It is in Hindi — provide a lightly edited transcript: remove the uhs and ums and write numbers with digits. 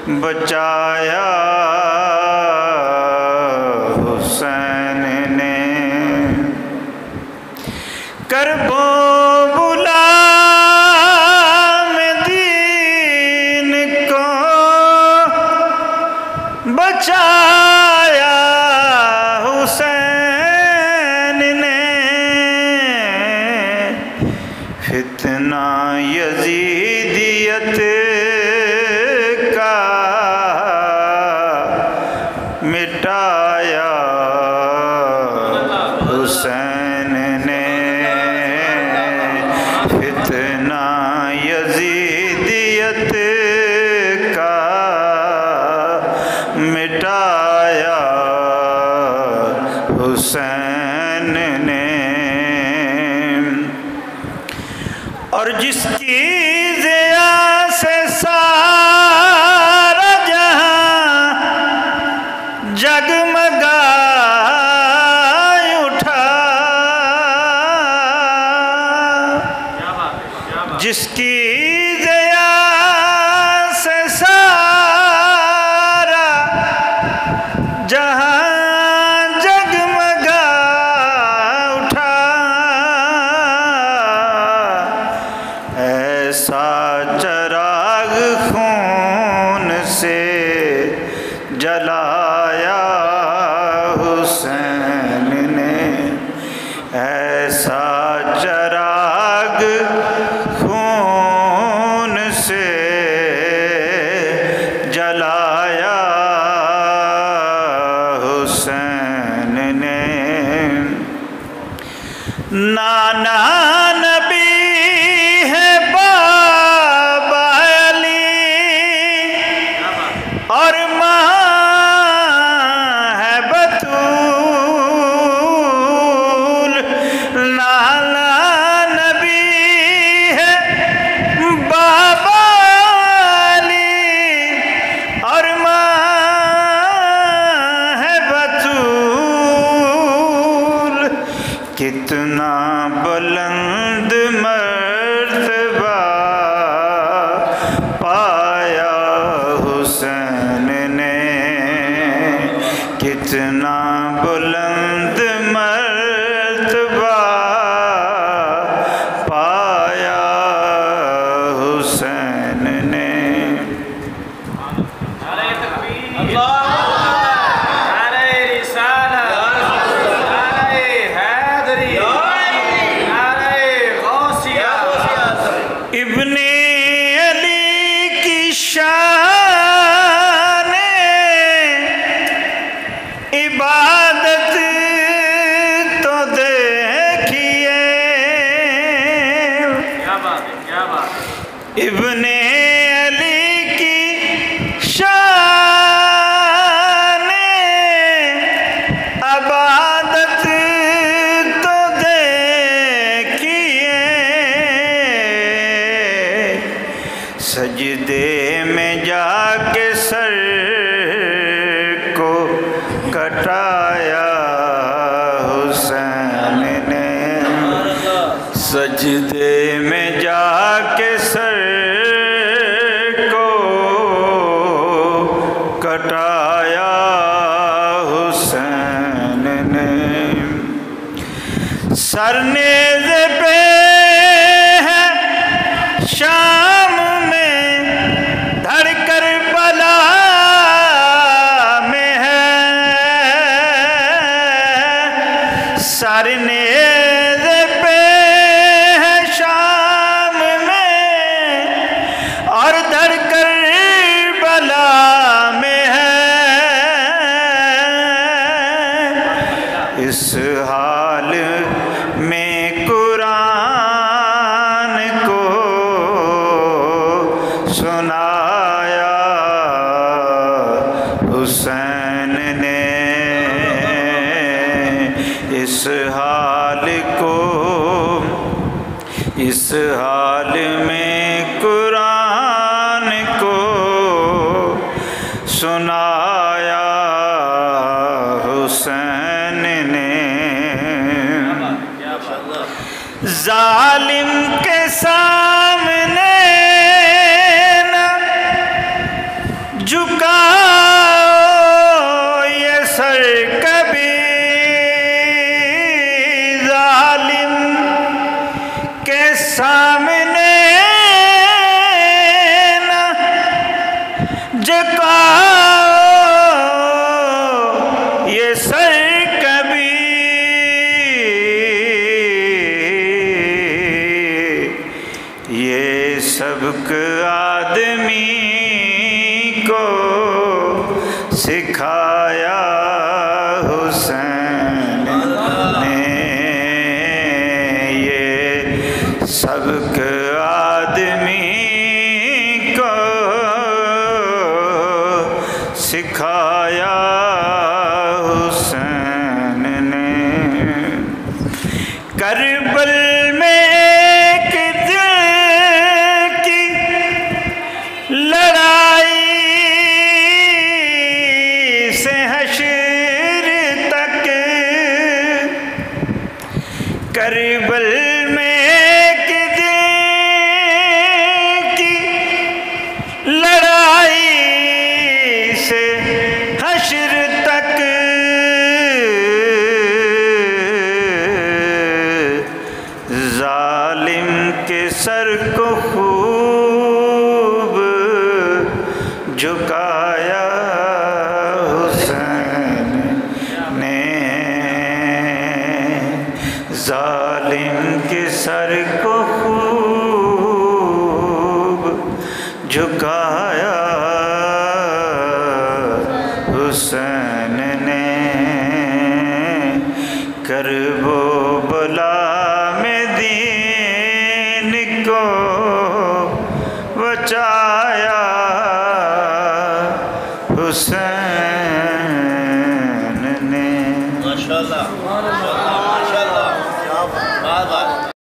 बचाया हुसैन ने। करबो बुला में दीन को बचाया हुसैन ने। फितना यजीदियत का मिटाया हुसैन ने। फितना यजीदियत का मिटाया हुसैन ने। और जिसकी ज़िया से सारा जहां जगमगा उठा, जिसकी ज़िया से सारा जहां जगमगा उठा, ऐसा चराग खून से जलाया हुसैन ने। ऐसा चराग खून से जलाया हुसैन ने। नाना नबी है बाबा अली और माँ है बतूल। नाना नबी है बाबा अली और माँ है बतूल। कितना बुलंद मर्तबा पाया हुसैन ने। कितना बुलंद मर्तबा पाया हुसैन ने। इब्ने अली की शान इबादत तो देखिए। क्या बात है, क्या बात है। इब्ने अली की शान इबादत तो देखिए। सजदे में जाके सर को कटाया हुसैन ने। सजदे में जाके सर को कटाया हुसैन ने। सरनेज़े पे है शाम में धड़कर बला में है। सरनेज़े पे है शाम में और धड़कर बला में है। इस हाल में कुरान को सुनाया हुसैन ने। इस हाल को, इस हाल में कुरान को सुनाया हुसैन ने। जालिम के सामने न झुक को सिखाया हुसैन ने, ये सबक आदमी को सिखाया हुसैन ने। करबल में करबल में एक दिन की लड़ाई से हश्र तक, जालिम के सर को खूब झुकाया हुसैन ने, जालिम के सर को खूब झुकाया हुसैन ने। करबो बला में दीन को बचाया हुसैन